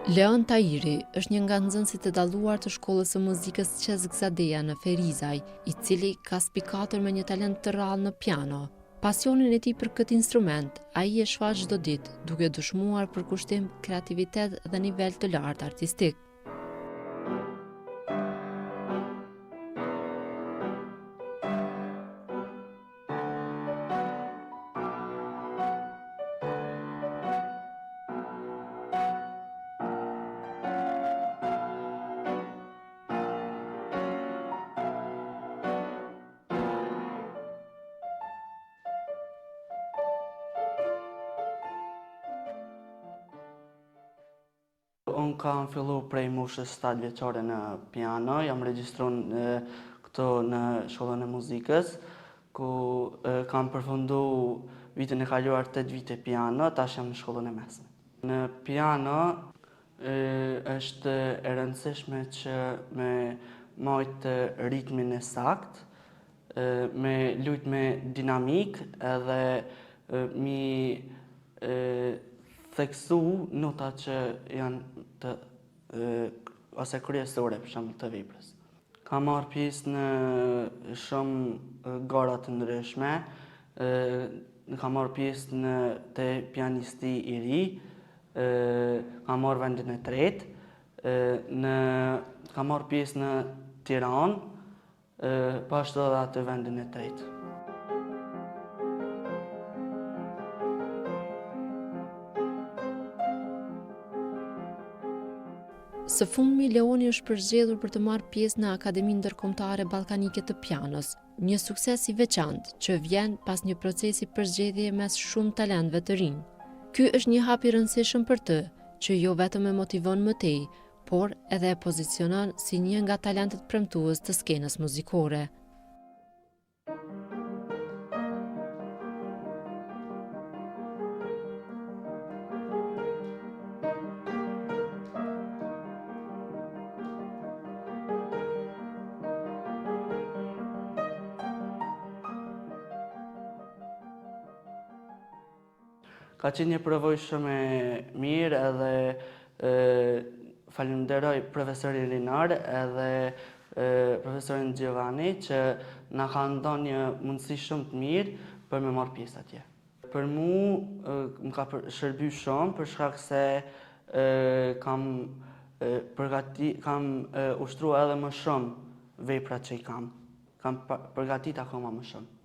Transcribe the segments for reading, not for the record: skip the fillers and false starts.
Leon Tahiri është një nga nxënësit e dalluar të shkollës së muzikës Çezgzadeja në Ferizaj, i cili ka spikatur me një talent të rrallë në piano. Pasionin e tij për këtë instrument, ai e shfaq çdo ditë, duke dëshmuar për kushtim, kreativitet dhe nivel të lartë artistik. Unë kam fillu prej moshës 7 vjeçare në piano, jam regjistruar këto në shkollën e muzikës, ku kam përfundu vitin e kaluar 8 vite piano, tash jam në shkollën e mesme. Në piano është e rëndësishme që me majtë ritmin e sakt, me lujt me dinamik edhe mi theksu nota që janë ose kryesore për shembull të veprës. Kam marrë pjesë në shumë gara të ndryshme, kam marrë pjesë te pianisti i ri, kam marrë vendin e tretë, kam marrë pjesë në Tiranë, po ashtu edhe atë vendin e tretë. Së fundmi, Leoni është përzgjedhur për të marrë pjesë në Akademinë Ndërkombëtare Ballkanike të Pianos, një sukses i veçantë që vjen pas një procesi përzgjedhjeje mes shumë talentëve të rinj. Ky është një hap i rëndësishëm për të, që jo vetëm e motivon më tej, por edhe e pozicionon si një nga talentet premtues të skenës muzikore. Ka qenë një përvojë shumë e mirë edhe falenderoj profesorin Linar edhe profesorin Giovanni që na kanë dhënë një mundësi shumë të mirë për me marrë pjesë atje. Për mu më ka shërbyer shumë për shkak se kam ushtruar edhe më shumë veprat që i kam. Kam përgatit akoma më shumë.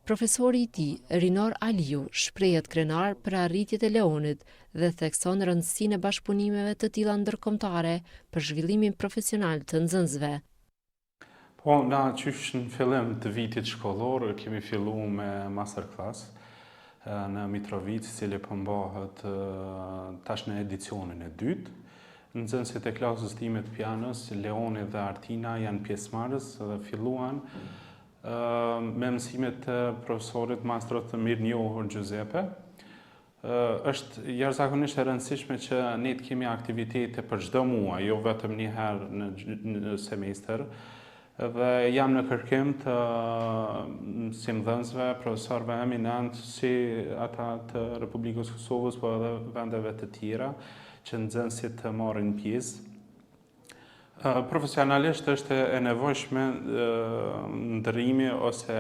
Profesori i tij, Rinor Aliu, shprehet krenar për arritjet e Leonit dhe thekson rëndësinë e bashkëpunimeve të tilla ndërkombëtare për zhvillimin profesional të nxënësve. Po, na qysh në fillim të vitit shkollor kemi filluar me masterclass në Mitrovic, i cili përmbahet tash në edicionin e dytë. Nxënësit e klasës time të pianos, Leoni dhe Artina, janë pjesëmarrës dhe filluan me mësimet të profesorit maestro të mirënjohur Giuseppe. Është jashtëzakonisht e rëndësishme që ne të kemi aktivitete për çdo muaj, jo vetëm një herë në semestër. Dhe jam në kërkim të mësimdhënësve, profesorëve eminent, si ata të Republikës Kosovës, po edhe vendeve të tjera, që nxënësit të marrin pjesë. Profesionalisht është e nevojshme ndërrimi ose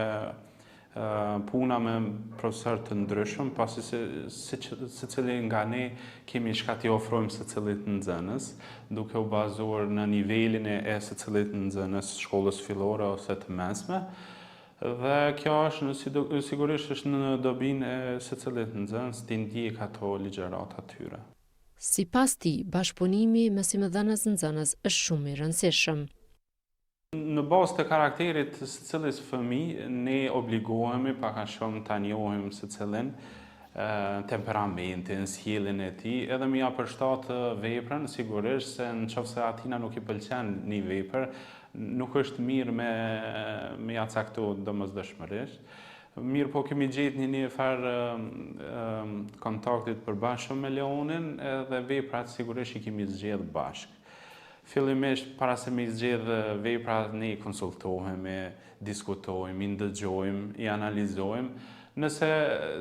puna me profesor të ndryshëm, pasi secili nga ne kemi çka t'i ofrojmë secilit nxënës, duke u bazuar në nivelin e secilit nxënës shkollës fillore ose të mesme. Dhe kjo është sigurisht është në dobinë e secilit nxënës t'i ndjek ato ligjërat atyre. Sipas tij, bashkëpunimi me mësimdhënës nxënës është shumë i rëndësishëm. Në bazë të karakterit të secilit fëmijë, ne obligohemi pak a shumë ta njohim secilin, temperamentin, sjelljen e tij, edhe mi ja përshtat veprën, sigurisht se nëse atina nuk i pëlqen një vepër, nuk është mirë me ja caktu domosdoshmërisht. Mirë po kemi gjetë një farë kontaktit përbashkëm me Leonin edhe veprat sigurisht i kemi zgjedhë bashkë. Fillimisht, para se me zgjedhë veprat, ne konsultohemi, diskutojmë, i ndëgjojmë, i analizojmë, Nëse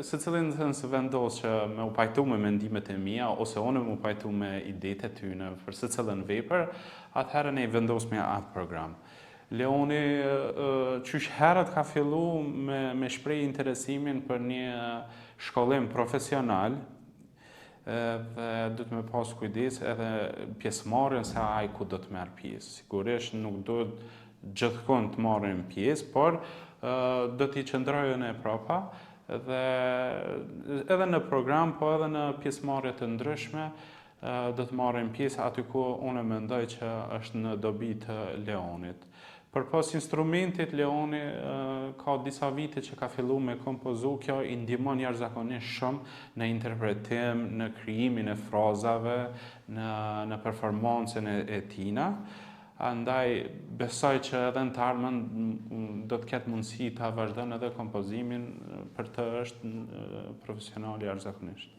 secili se vendos që me u pajtu me mendimet e mia ose unë me u pajtu me idetë e tyne për secilën vepër, atëherë ne vendosme atë program. Leoni qysh herët ka fillu me shprej interesimin për një shkollim profesional dhe du të me pas kujdes edhe pjesëmarrjen se ai ku do të merr pjesë. Sigurisht nuk do gjithkohon të marrim pjesë, por do t'i qëndrojën e prapa dhe edhe në program, po edhe në pjesëmarrje të ndryshme do të marrim pjesë aty ku unë mendoj që është në dobi të Leonit. Për pas instrumentit, Leoni ka disa vite që ka fillu me kompozu, kjo i ndihmon jashtëzakonisht shumë në interpretim, në krijimin e frazave, në performancën e tina. Andaj besoj që edhe në të ardhmen do të ketë mundësi ta vazhdon edhe kompozimin, për të është profesional jashtëzakonisht.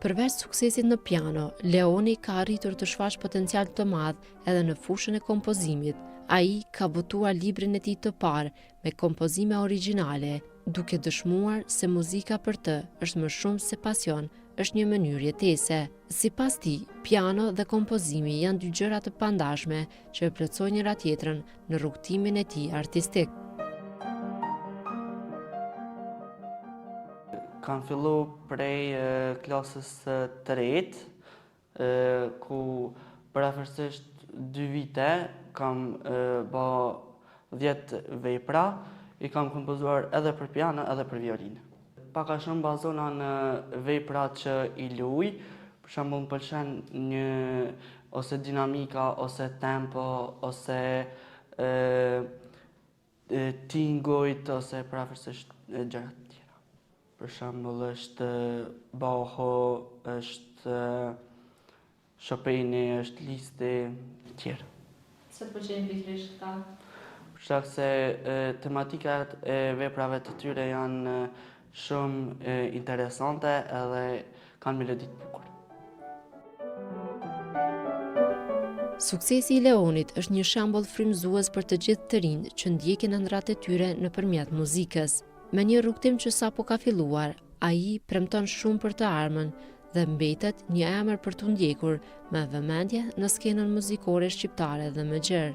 Përveç suksesit në piano, Leoni ka arritur të shfaq potencial të madh edhe në fushën e kompozimit. Ai ka botuar librin e tij të parë me kompozime origjinale, duke dëshmuar se muzika për të është më shumë se pasion, është një mënyrë jetese. Sipas tij, piano dhe kompozimi janë dy gjëra të pandashme që e plotësojnë njëra tjetrën në rrugtimin e tij artistik. Kam fillu prej klasës të tretë, ku për afërsisht 2 vite kam ba 10 vepra, i kam kompozuar edhe për piano edhe për violinë. Paka shumë bazona në veprat që i luj, për shembull më pëlqen ose dinamika, ose tempo, ose tingujt, ose për afërsisht gjërat. Për shembull është Bacho, është Chopini, është Listi, të tjerë. Sa të pëlqejnë pikërisht këta? Për shkak se tematikat e veprave të tyre janë shumë interesante edhe kanë melodi të bukur. Suksesi i Leonit është një shembull frymëzues për të gjithë të rinj që ndjekin ëndrat e tyre nëpërmjet muzikës. Me një rrugtim që sapo ka filluar, ai premton shumë për të ardhmen dhe mbetet një emër për t'u ndjekur me vëmendje në skenën muzikore shqiptare dhe më gjerë.